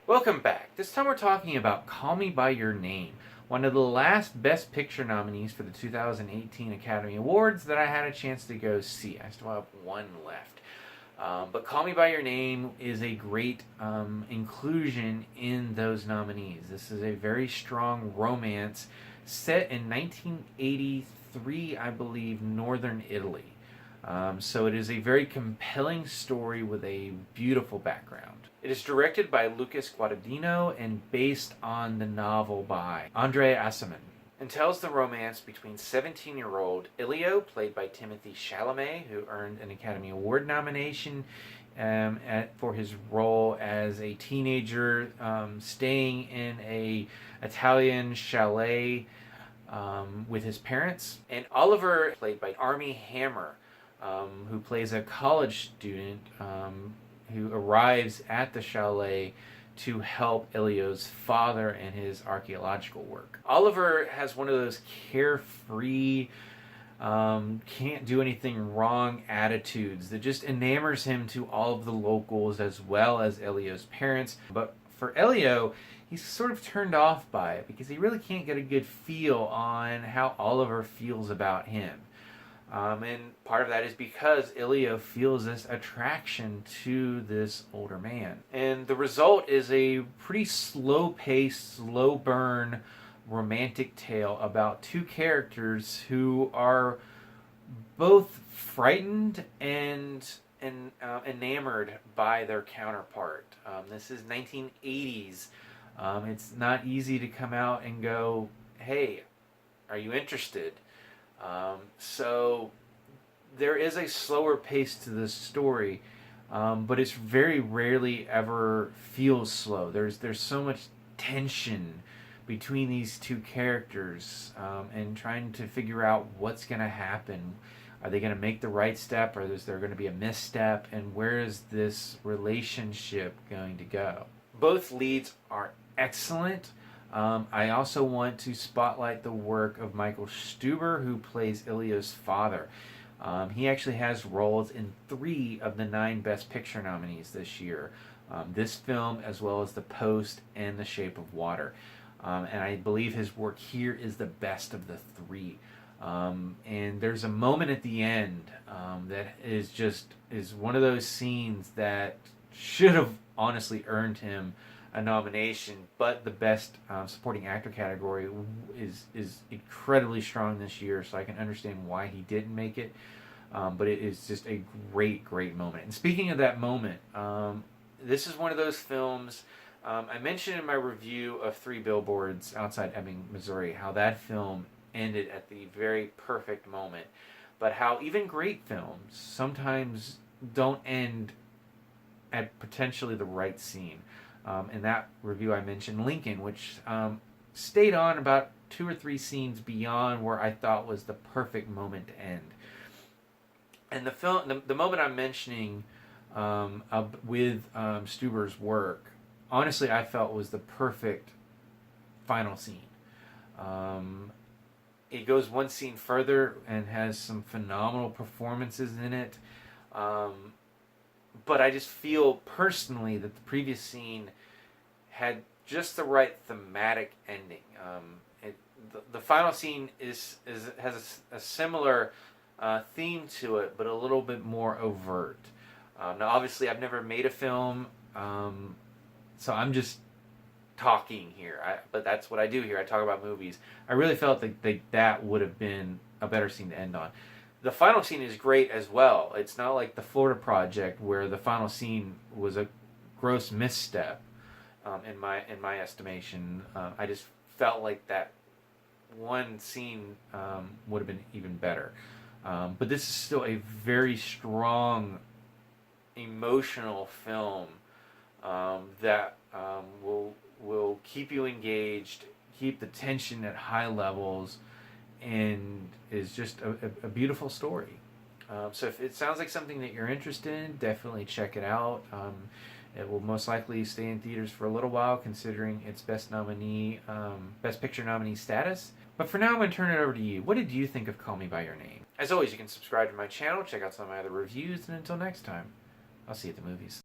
Welcome back. This time we're talking about Call Me By Your Name, one of the last Best Picture nominees for the 2018 Academy Awards that I had a chance to go see. I still have one left. But Call Me By Your Name is a great inclusion in those nominees. This is a very strong romance set in 1983, I believe, northern Italy. So it is a very compelling story with a beautiful background. It is directed by Luca Guadagnino and based on the novel by André Aciman, and tells the romance between 17-year-old Elio, played by Timothée Chalamet, who earned an Academy Award nomination for his role as a teenager staying in a Italian chalet with his parents, and Oliver, played by Armie Hammer, who plays a college student who arrives at the chalet to help Elio's father in his archaeological work. Oliver has one of those carefree, can't do anything wrong attitudes that just enamors him to all of the locals as well as Elio's parents. But for Elio, he's sort of turned off by it because he really can't get a good feel on how Oliver feels about him. And part of that is because Elio feels this attraction to this older man. And the result is a pretty slow-paced, slow-burn romantic tale about two characters who are both frightened and enamored by their counterpart. This is 1980s. It's not easy to come out and go, hey, are you interested? So there is a slower pace to this story, but it's very rarely ever feels slow. There's so much tension between these two characters, and trying to figure out what's going to happen. Are they going to make the right step, or is there going to be a misstep, and where is this relationship going to go? Both leads are excellent. I also want to spotlight the work of Michael Stuhlbarg, who plays Elio's father. He actually has roles in 3 of the 9 Best Picture nominees this year. This film, as well as The Post and The Shape of Water. And I believe his work here is the best of the 3. And there's a moment at the end that is one of those scenes that should have honestly earned him a nomination, but the Best Supporting Actor category is incredibly strong this year, so I can understand why he didn't make it. But it is just a great moment. And speaking of that moment, this is one of those films. I mentioned in my review of 3 Billboards Outside Ebbing, Missouri, how that film ended at the very perfect moment, but how even great films sometimes don't end at potentially the right scene. In that review I mentioned Lincoln, which stayed on about 2 or 3 scenes beyond where I thought was the perfect moment to end. And the moment I'm mentioning with Stuhlbarg's work, honestly I felt was the perfect final scene. It goes one scene further and has some phenomenal performances in it. But I just feel personally that the previous scene had just the right thematic ending. The final scene has a similar theme to it, but a little bit more overt. Now, obviously, I've never made a film, so I'm just talking here. But that's what I do here. I talk about movies. I really felt that would have been a better scene to end on. The final scene is great as well. It's not like the Florida Project where the final scene was a gross misstep. In my estimation, I just felt like that one scene would have been even better. But this is still a very strong, emotional film that will keep you engaged, keep the tension at high levels, and is just a beautiful story. So if it sounds like something that you're interested in, definitely check it out. It will most likely stay in theaters for a little while, considering its Best Picture nominee status. But for now, I'm going to turn it over to you. What did you think of Call Me By Your Name? As always, you can subscribe to my channel, check out some of my other reviews, and until next time, I'll see you at the movies.